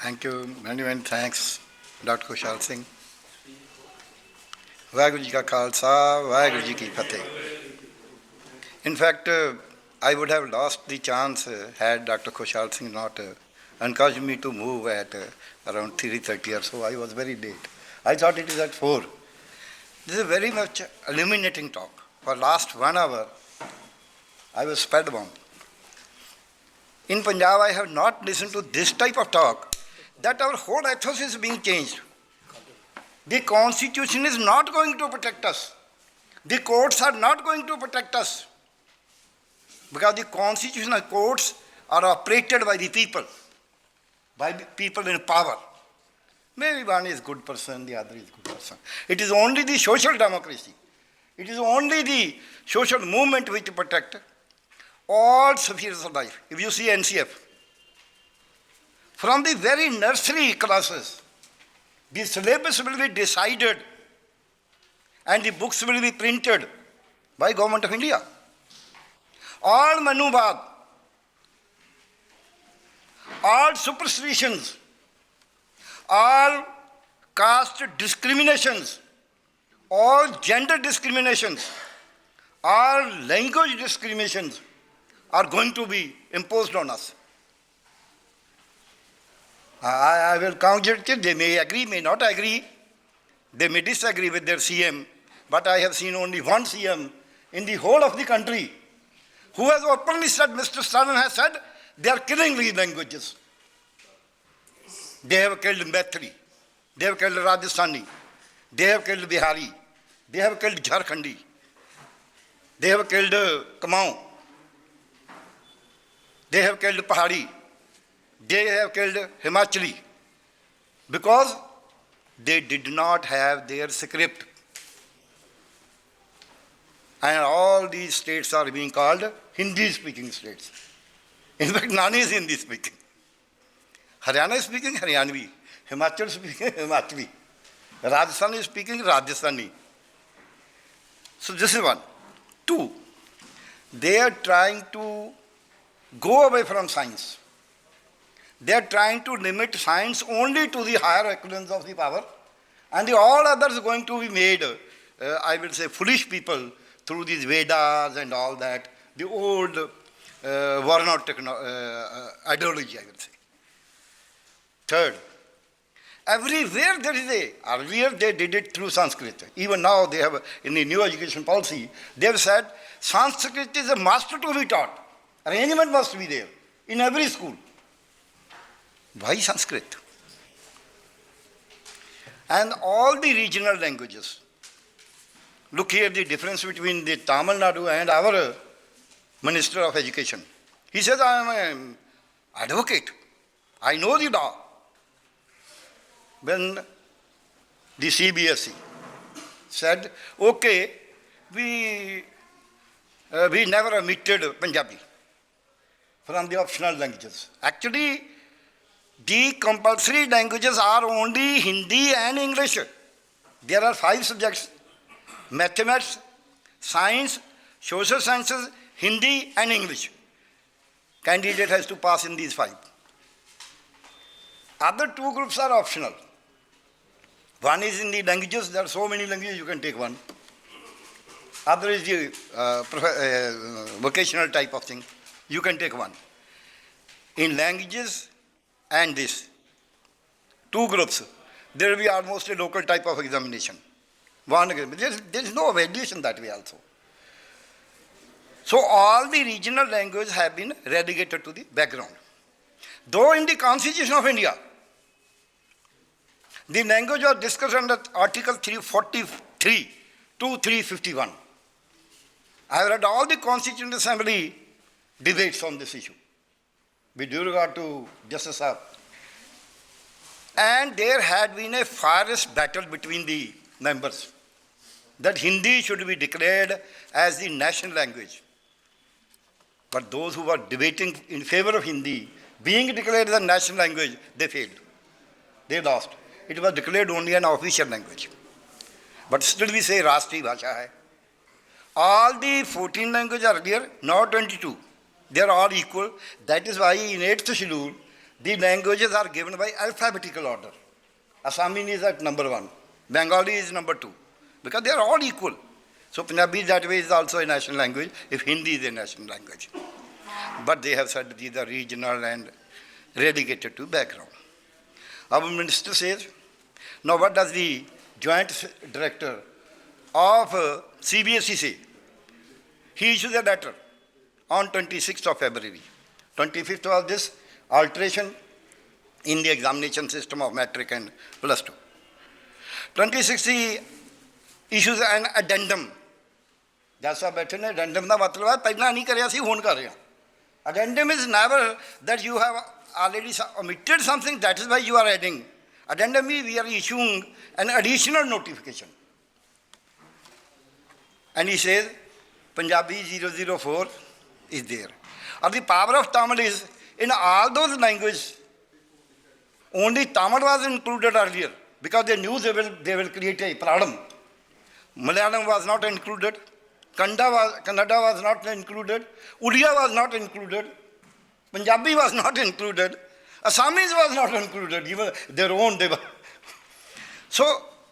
Thank you. Many, many thanks, Dr. Kushal Singh. Vaheguru Ji Ka Khalsa, Vaheguru Ji Ki Fateh. In fact, I would have lost the chance had Dr. Kushal Singh not encouraged me to move at around 3:30 or so. I was very late. I thought it is at 4. This is a very much illuminating talk. For last 1 hour, I was spellbound. In Punjab, I have not listened to this type of talk, that our whole ethos is being changed. The constitution is not going to protect us. The courts are not going to protect us. Because the constitutional courts are operated by the people in power. Maybe one is good person, the other is good person. It is only the social democracy. It is only the social movement which protect all spheres of life. If you see NCF, from the very nursery classes, the syllabus will be decided and the books will be printed by Government of India. All Manubad, all superstitions, all caste discriminations, all gender discriminations, all language discriminations are going to be imposed on us. I will congratulate, they may agree, may not agree, they may disagree with their CM, but I have seen only one CM in the whole of the country who has openly said, Mr. Stalin has said, they are killing these languages. They have killed Maithili, they have killed Rajasthani, they have killed Bihari, they have killed Jharkhandi, they have killed Kamau, they have killed Pahari, they have killed Himachali, because they did not have their script. And all these states are being called Hindi-speaking states. In fact, none is Hindi-speaking. Haryana is speaking Haryanvi, Himachal is speaking Himachali, Rajasthan is speaking Rajasthani. So this is one. 2, they are trying to go away from science. They are trying to limit science only to the higher echelons of the power, and all others are going to be made, I will say, foolish people through these Vedas and all that, the old Varna ideology, I will say. 3rd, everywhere there is earlier they did it through Sanskrit. Even now they have, in the new education policy, they have said Sanskrit is a must to be taught. Arrangement must be there in every school. Why Sanskrit? And all the regional languages. Look here, the difference between the Tamil Nadu and our Minister of Education. He says, I am an advocate. I know the law. When the CBSE said, okay, we never omitted Punjabi from the optional languages. Actually, the compulsory languages are only Hindi and English. There are 5 subjects: mathematics, science, social sciences, Hindi and English. Candidate has to pass in these 5. Other 2 groups are optional. One is in the languages, there are so many languages, you can take one. Other is the vocational type of thing, you can take one. In languages and this, 2 groups, there will be almost a local type of examination. There is no evaluation that way also. So all the regional languages have been relegated to the background. Though in the Constitution of India, the language was discussed under Article 343 to 351. I have read all the Constituent Assembly debates on this issue with due regard to Justice Saab. And there had been a fierce battle between the members that Hindi should be declared as the national language. But those who were debating in favor of Hindi being declared as a national language, they failed. They lost. It was declared only an official language. But still we say Rashtriya Bhasha hai. All the 14 languages are earlier, now 22. They are all equal. That is why in 8th schedule, The languages are given by alphabetical order. Assami is at number 1. Bengali is number 2. Because they are all equal. So Punjabi that way is also a national language, if Hindi is a national language. But they have said these are regional and relegated to background. Our minister says, now what does the joint director of CBSE say? He issues a letter on 26th of February. 25th was this alteration in the examination system of matric and plus 2. 26th he issues an addendum. That's why addendum का मतलब है पहला नहीं करे ऐसे होन कर रहे हैं. Addendum is never that you have already omitted something, that is why you are adding. Addendum means we are issuing an additional notification. And he says, Punjabi 004 is there. And the power of Tamil is, in all those languages, only Tamil was included earlier, because they knew they will create a problem. Malayalam was not included. Kannada was not included. Uriya was not included. Punjabi was not included. Assamese was not included. Even their own. They were. So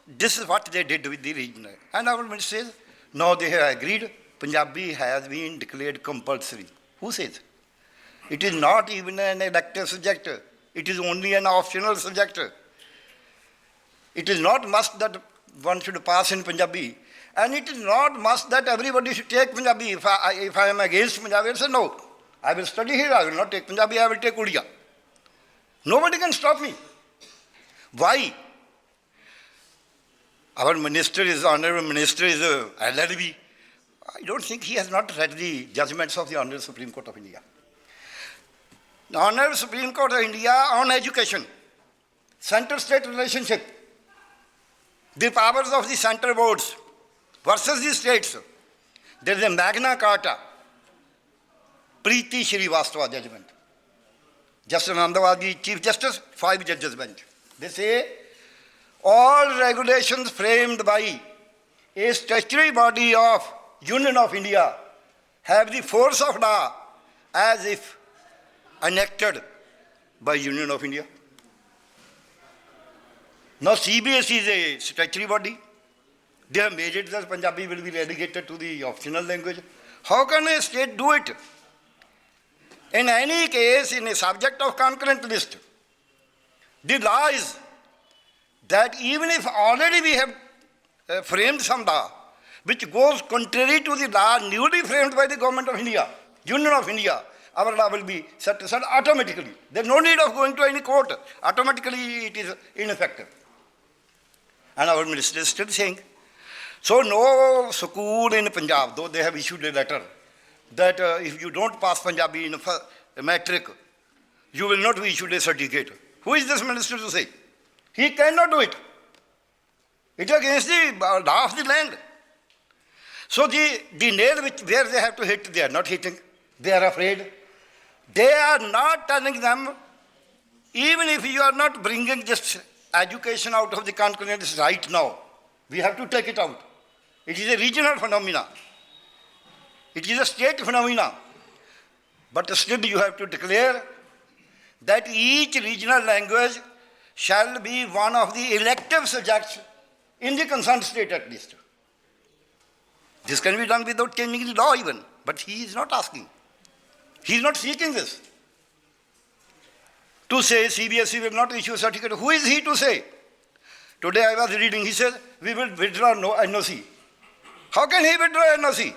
this is what they did with the regional. And our minister says, no, they have agreed. Punjabi has been declared compulsory. Who says? It is not even an elective subject. It is only an optional subject. It is not must that one should pass in Punjabi. And it is not must that everybody should take Punjabi. If I am against Punjabi, I say no. I will study here. I will not take Punjabi. I will take Uriya. Nobody can stop me. Why? Our minister is, honorable minister is LLB. I don't think he has not read the judgments of the Honorable Supreme Court of India. The Honorable Supreme Court of India on education, center-state relationship, the powers of the center boards versus the states. There is a Magna Carta, Preeti Shrivastava judgment. Justice Nandawadi, Chief Justice, 5 judges bench. They say, all regulations framed by a statutory body of Union of India have the force of law as if enacted by Union of India. Now CBSE is a statutory body. They have made it that Punjabi will be relegated to the optional language. How can a state do it? In any case, in a subject of concurrent list, the law is that even if already we have framed some law which goes contrary to the law newly framed by the Government of India, Union of India, our law will be set aside automatically. There is no need of going to any court. Automatically it is ineffective. And our minister is still saying, so no school in Punjab, though they have issued a letter, that if you don't pass Punjabi in a matric, you will not be issued a certificate. Who is this minister to say? He cannot do it. It is against the law of the land. So the nail where they have to hit, they are not hitting. They are afraid. They are not telling them, even if you are not bringing this education out of the concurrent right now, we have to take it out. It is a regional phenomena. It is a state phenomena. But still you have to declare that each regional language shall be one of the elective subjects in the concerned state at least. This can be done without changing the law even. But he is not asking. He is not seeking this. To say CBSE will not issue a certificate, who is he to say? Today I was reading, he says, we will withdraw NOC. How can he withdraw NOC?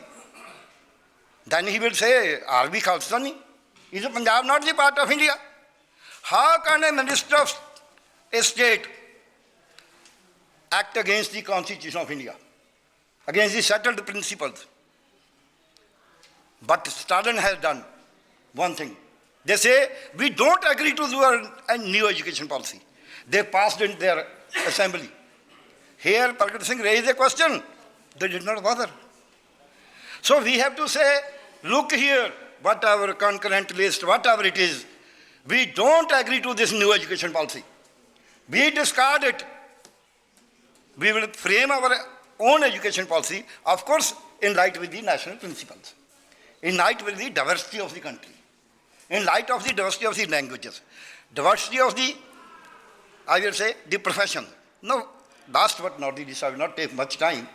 Then he will say, are we Khalistani? Is Punjab not the part of India? How can a minister of a state act against the Constitution of India, against the settled principles? But Stalin has done one thing. They say, we don't agree to do a new education policy. They passed in their assembly. Here, Pragat Singh raised a question. They did not bother. So we have to say, look here, whatever concurrent list, whatever it is, we don't agree to this new education policy. We discard it. We will frame our own education policy, of course, in light with the national principles, in light with the diversity of the country, in light of the diversity of the languages. diversity of the, I will say, the profession. Now, last but not the least, I will not take much time.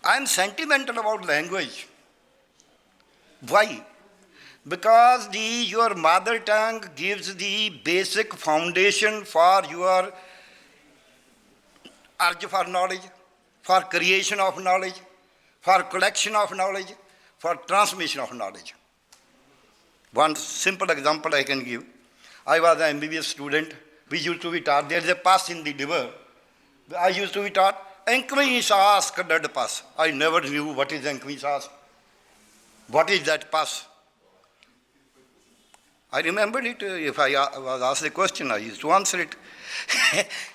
I am sentimental about language. Why? Because your mother tongue gives the basic foundation for your urge for knowledge, for creation of knowledge, for collection of knowledge, for transmission of knowledge. One simple example I can give. I was an MBBS student. We used to be taught, there is a pus in the liver. I used to be taught, Enkmi sauce, kadad pus. I never knew what is Enkmi sauce. What is that pus? I remembered it. If I was asked a question, I used to answer it.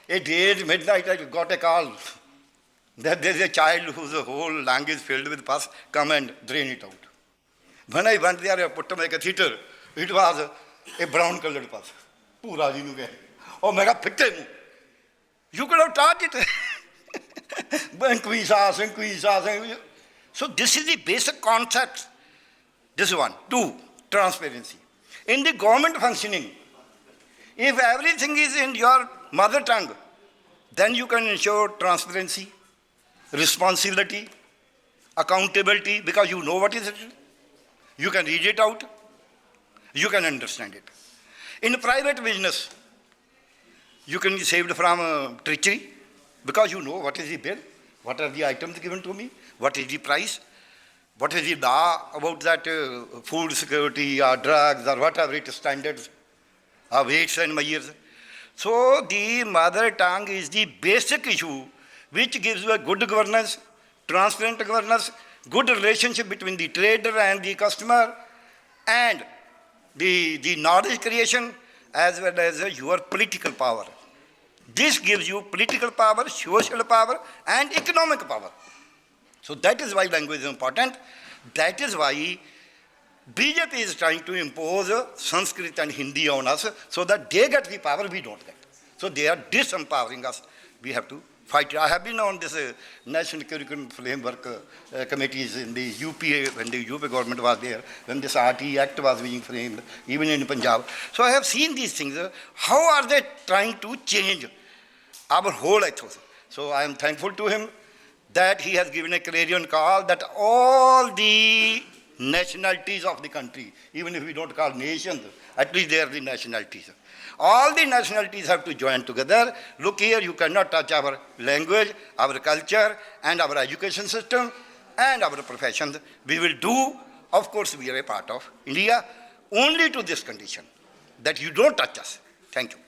At 8 midnight, I got a call that there is a child whose whole lung is filled with pus. Come and drain it out. When I went there, I put on a catheter. It was a brown colored pus. Pura ji nu gaye. Oh, I said, you could have taught it. So this is the basic concept. This one. 2, transparency. In the government functioning, if everything is in your mother tongue, then you can ensure transparency, responsibility, accountability, because you know what is it. You can read it out. You can understand it. In private business, you can be saved from treachery, because you know what is the bill, what are the items given to me, what is the price, what is the law about that food security or drugs or whatever it is, standards, weights and measures. So the mother tongue is the basic issue which gives you a good governance, transparent governance, good relationship between the trader and the customer, and the knowledge creation as well as your political power. This gives you political power, social power, and economic power. So that is why language is important. That is why BJP is trying to impose Sanskrit and Hindi on us so that they get the power we don't get. So they are disempowering us. We have to fight. I have been on this National Curriculum Framework committees in the UP, when the UP government was there, when this RT Act was being framed, even in Punjab. So I have seen these things. How are they trying to change our whole ethos? So I am thankful to him that he has given a clarion call that all the nationalities of the country, even if we don't call nations, at least they are the nationalities. All the nationalities have to join together. Look here, you cannot touch our language, our culture, and our education system, and our professions. We will do, of course, we are a part of India, only to this condition, that you don't touch us. Thank you.